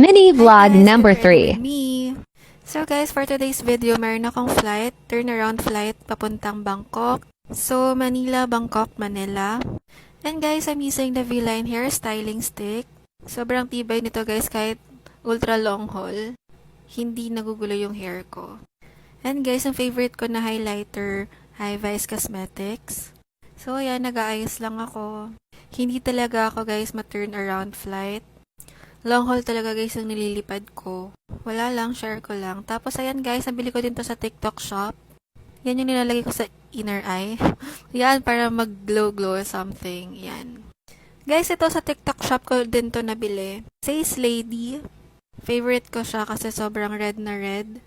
Mini vlog Hi guys, number get ready 3. with me. So guys, for today's video, meron akong flight, turnaround flight, papuntang Bangkok. So, Manila, Bangkok, Manila. And guys, I'm using the V-Line hair styling stick. Sobrang tibay nito guys, kahit ultra long haul. Hindi nagugulo yung hair ko. And guys, ang favorite ko na highlighter, High Vice Cosmetics. So, ayan, nag-aayos lang ako. Hindi talaga ako guys ma-turn around flight. Long haul talaga guys ang nililipad ko. Wala lang, share ko lang. Tapos ayan guys, nabili ko din to sa TikTok shop. Yan yung nilalagay ko sa inner eye. Yan, para mag-glow-glow or something. Yan. Guys, ito sa TikTok shop ko din to nabili. Says Lady. Favorite ko siya kasi sobrang red na red.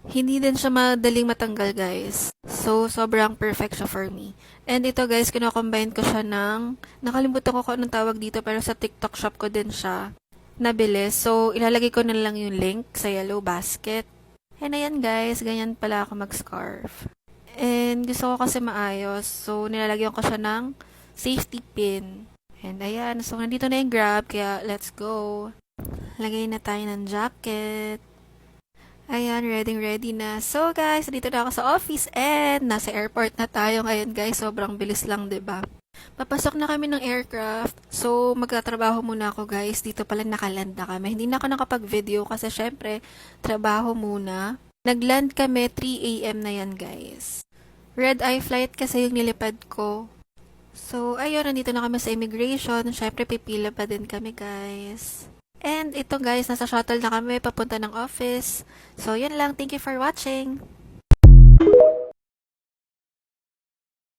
Hindi din siya madaling matanggal guys. So, sobrang perfect siya for me. And ito guys, kino-combine ko siya ng, nakalimutan ko kung anong tawag dito pero sa TikTok shop ko din siya nabili. So, ilalagay ko na lang yung link sa yellow basket. And ayan guys, ganyan pala ako mag-scarf. And gusto ko kasi maayos. So, nilalagyan ko siya ng safety pin. And ayan, so nandito na yung grab, kaya let's go. Lagay na tayo ng jacket. Ayan, ready na. So guys, dito na ako sa office and nasa airport na tayo ngayon guys. Sobrang bilis lang, 'di ba? Papasok na kami ng aircraft. So, magtatrabaho muna ako guys. Dito pala nakaland na kami. Hindi na ako nakapag-video kasi syempre, trabaho muna. Nagland kami 3 AM na yan guys. Red eye flight kasi yung nilipad ko. So, ayun, nandito na kami sa immigration. Syempre, pipila pa din kami guys. And ito guys, nasa shuttle na kami papunta ng office. So, yun lang. Thank you for watching.